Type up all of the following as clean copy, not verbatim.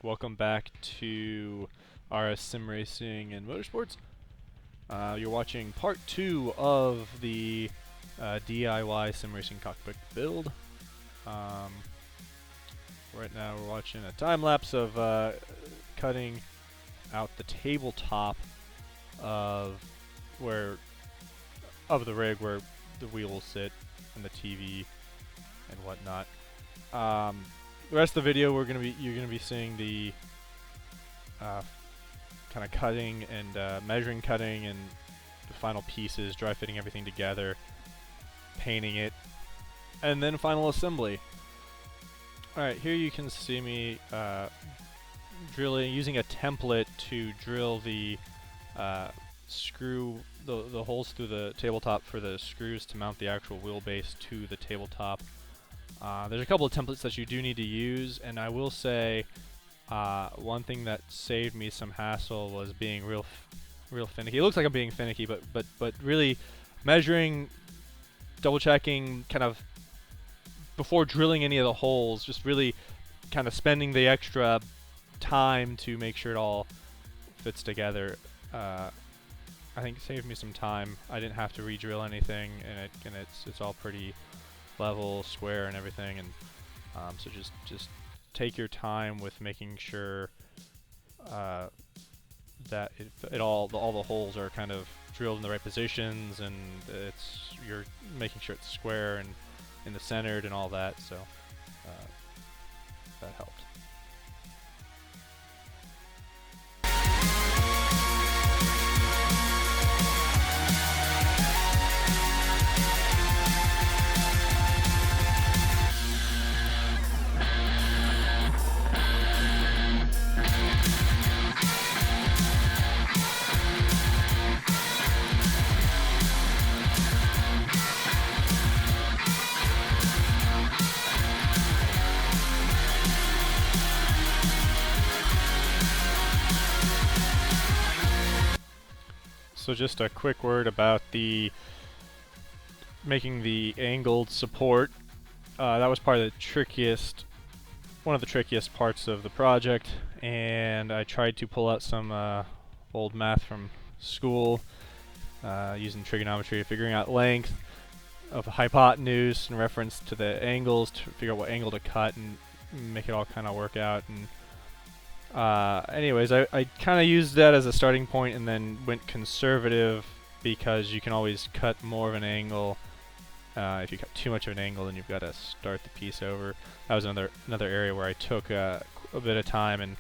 Welcome back to RS Sim Racing and Motorsports. You're watching part 2 of the DIY Sim Racing Cockpit build. Right now we're watching a time lapse of cutting out the tabletop of the rig where the wheels sit and the TV and whatnot. The rest of the video you're gonna be seeing the kind of cutting and measuring cutting and the final pieces, dry fitting everything together, painting it, and then final assembly. Alright, here you can see me using a template to drill the the holes through the tabletop for the screws to mount the actual wheelbase to the tabletop. There's a couple of templates that you do need to use, and I will say one thing that saved me some hassle was being real finicky. It looks like I'm being finicky, but really measuring, double checking, kind of before drilling any of the holes, just really kind of spending the extra time to make sure it all fits together. I think it saved me some time. I didn't have to re-drill anything, and it's all pretty level, square, and everything. And so just take your time with making sure that all the holes are kind of drilled in the right positions, and you're making sure it's square and in the centered and all that. So that helped. So just a quick word about making the angled support. That was one of the trickiest parts of the project, and I tried to pull out some old math from school, using trigonometry, figuring out length of a hypotenuse in reference to the angles to figure out what angle to cut and make it all kind of work out. And anyways, I kind of used that as a starting point and then went conservative, because you can always cut more of an angle. If you cut too much of an angle, then you've got to start the piece over. That was another area where I took a bit of time and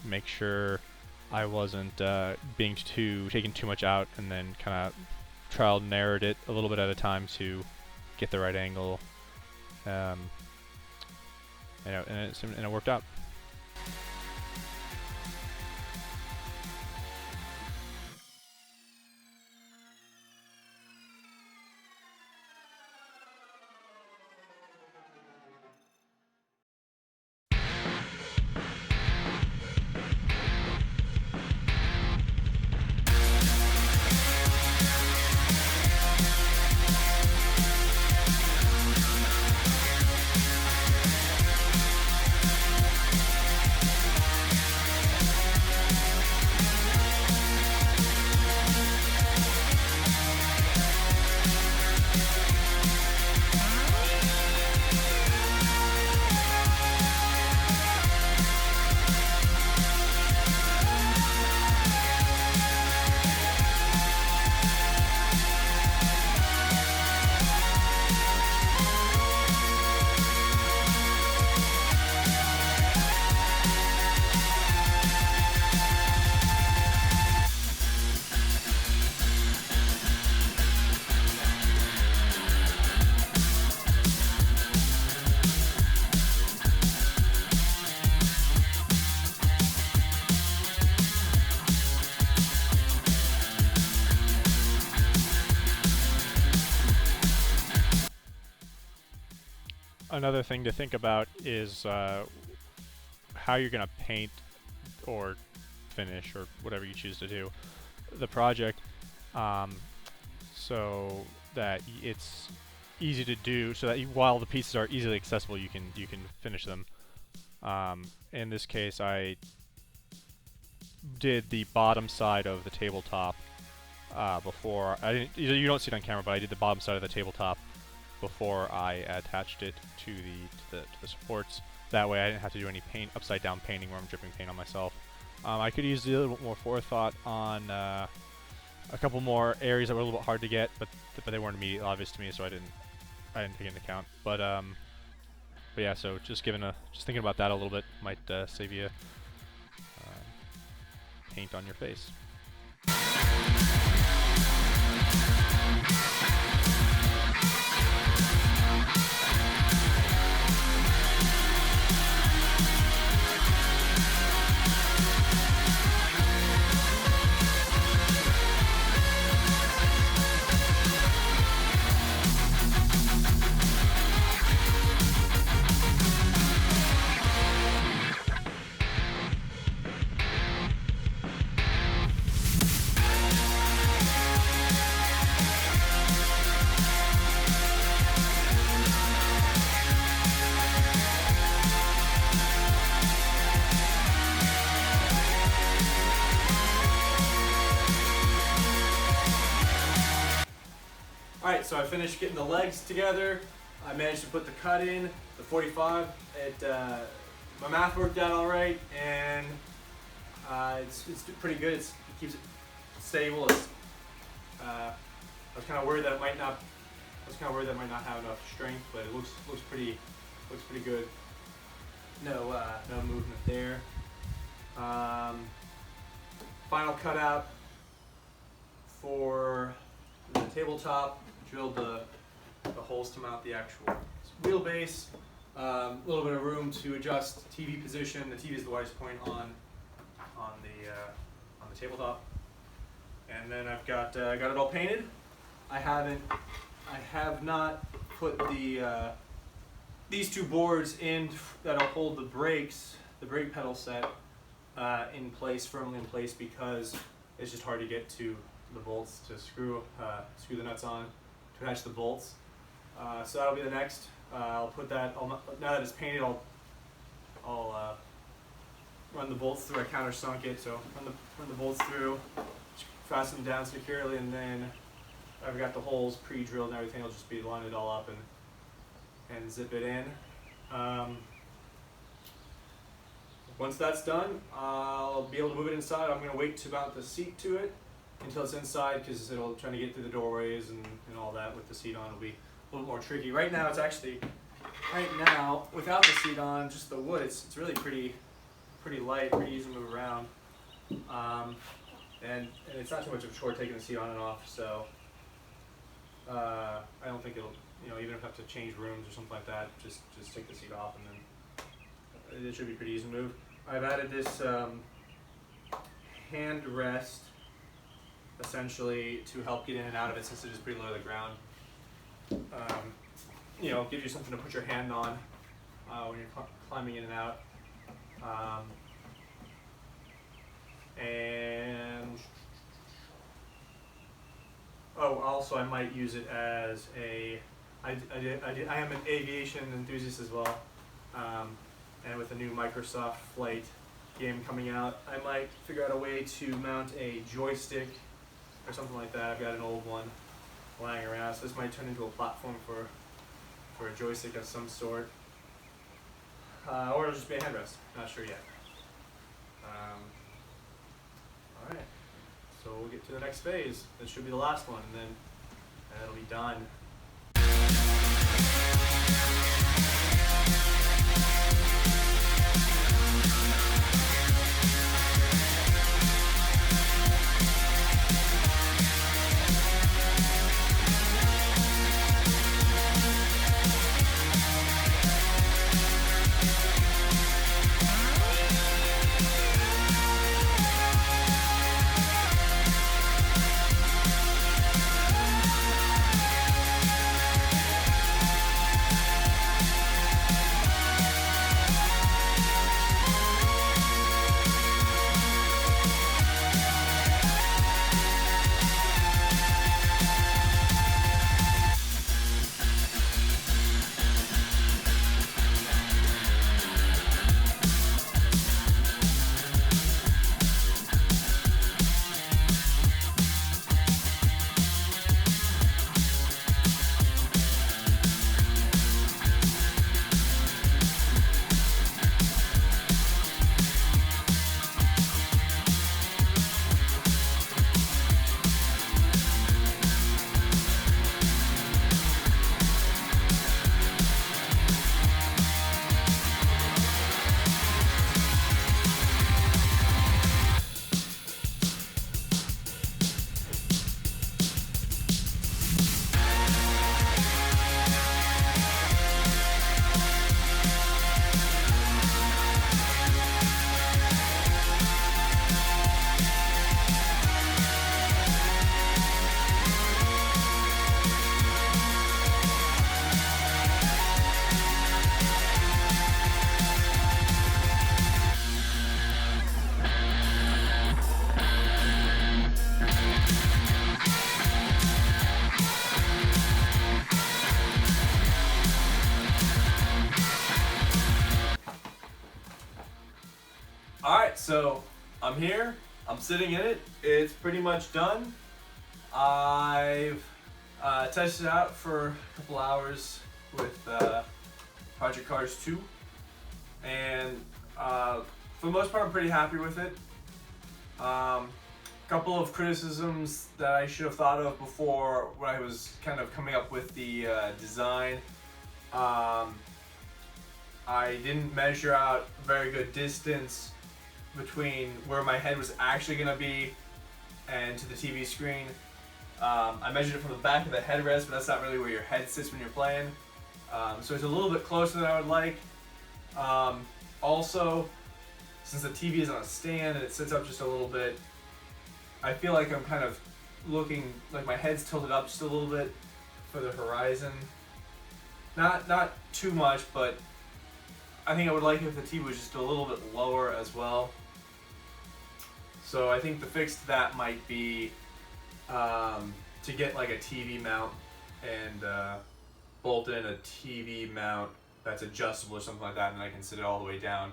make sure I wasn't taking too much out, and then kind of trial and errored it a little bit at a time to get the right angle. And it worked out. Another thing to think about is how you're going to paint or finish, or whatever you choose to do, the project, so that it's easy to do, so that while the pieces are easily accessible, you can finish them. In this case, I did the bottom side of the tabletop before. I didn't. You don't see it on camera, but I did the bottom side of the tabletop before I attached it to the supports. That way, I didn't have to do any upside down painting where I'm dripping paint on myself. I could use a little bit more forethought on a couple more areas that were a little bit hard to get, but they weren't immediately obvious to me, so I didn't take it into account. But yeah, so just thinking about that a little bit might save you paint on your face. Alright, so I finished getting the legs together. I managed to put the cut in, the 45. My math worked out alright, and it's pretty good. It keeps it stable. I was kind of worried that it might not. Have enough strength, but it looks pretty good. No movement there. Final cutout for the tabletop. Drilled the holes to mount the actual wheelbase. A little bit of room to adjust TV position. The TV is the widest point on the tabletop. And then I've got it all painted. I have not put these two boards in that'll hold the brake pedal set firmly in place, because it's just hard to get to the bolts to screw the nuts on to attach the bolts. So that'll be the next. I'll put that. Now that it's painted, I'll run the bolts through. I countersunk it, so run the bolts through, fasten them down securely, and then I've got the holes pre-drilled and everything. I'll just be lining it all up and zip it in. Once that's done, I'll be able to move it inside. I'm going to wait to mount the seat to it until it's inside, because it'll trying to get through the doorways and all that with the seat on will be a little more tricky. Right now, without the seat on, just the wood, it's really pretty light, pretty easy to move around, and it's not too much of a chore taking the seat on and off. So I don't think it'll, even if I have to change rooms or something like that, just take the seat off, and then it should be pretty easy to move. I've added this hand rest, essentially, to help get in and out of it, since it is pretty low to the ground. Give you something to put your hand on when you're climbing in and out. Also I might use it as I am an aviation enthusiast as well, and with the new Microsoft Flight game coming out, I might figure out a way to mount a joystick or something like that. I've got an old one lying around, so this might turn into a platform for a joystick of some sort, or it'll just be a headrest. Not sure yet. All right, so we'll get to the next phase. This should be the last one, and then it'll be done. so I'm here. I'm sitting in it. It's pretty much done. I've tested it out for a couple hours with Project Cars 2, and for the most part, I'm pretty happy with it. Couple of criticisms that I should have thought of before when I was kind of coming up with the design. I didn't measure out a very good distance between where my head was actually going to be and to the TV screen. I measured it from the back of the headrest, but that's not really where your head sits when you're playing. So it's a little bit closer than I would like. Also, since the TV is on a stand and it sits up just a little bit, I feel like I'm kind of looking, like my head's tilted up just a little bit for the horizon. Not too much, but I think I would like if the TV was just a little bit lower as well. So I think the fix to that might be to get like a TV mount and bolt in a TV mount that's adjustable or something like that, and I can sit it all the way down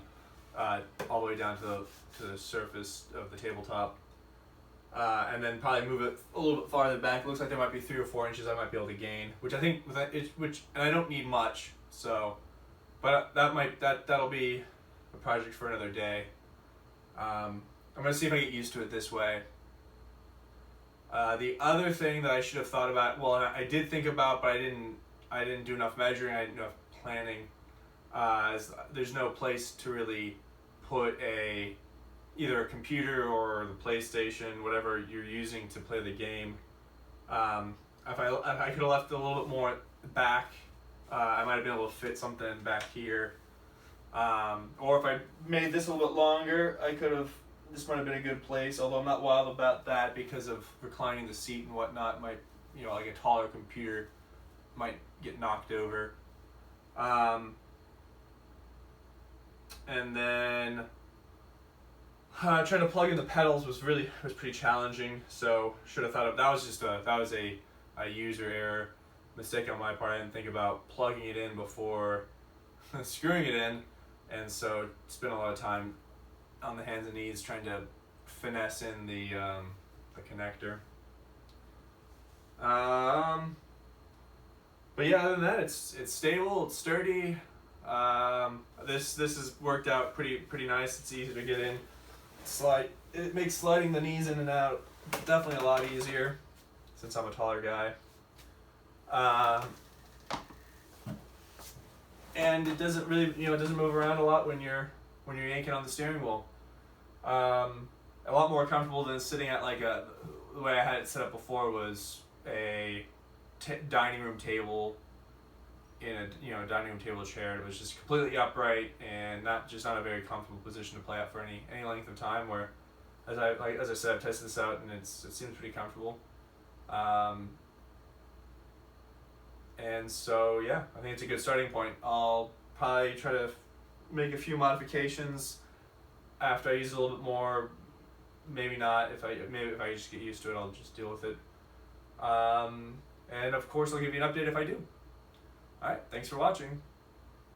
to the surface of the tabletop. And then probably move it a little bit farther back. It looks like there might be 3 or 4 inches I might be able to gain, which I think with that, and I don't need much. So, but that'll be a project for another day. I'm gonna see if I get used to it this way. The other thing that I should have thought about, well, I did think about, but I didn't do enough measuring. I didn't do enough planning. Is there's no place to really put either a computer or the PlayStation, whatever you're using to play the game. If I could have left it a little bit more back, I might have been able to fit something back here. Or if I made this a little bit longer, this might have been a good place, although I'm not wild about that because of reclining the seat and whatnot. Like a taller computer might get knocked over. And then trying to plug in the pedals was pretty challenging. So should have thought of that was a user error, mistake on my part. I didn't think about plugging it in before screwing it in, and so spent a lot of time on the hands and knees trying to finesse in the connector. But yeah, other than that, it's stable, it's sturdy. This has worked out pretty nice. It's easy to get in. It makes sliding the knees in and out definitely a lot easier since I'm a taller guy. And it doesn't really, it doesn't move around a lot when you're yanking on the steering wheel. A lot more comfortable than sitting at the way I had it set up before was a dining room table in a dining room table chair. It was just completely upright and not a very comfortable position to play at for any length of time. Where, as I said, I've tested this out and it seems pretty comfortable. And so yeah, I think it's a good starting point. I'll probably try to make a few modifications after I use it a little bit more. Maybe not. If I just get used to it, I'll just deal with it. And of course, I'll give you an update if I do. Alright, thanks for watching.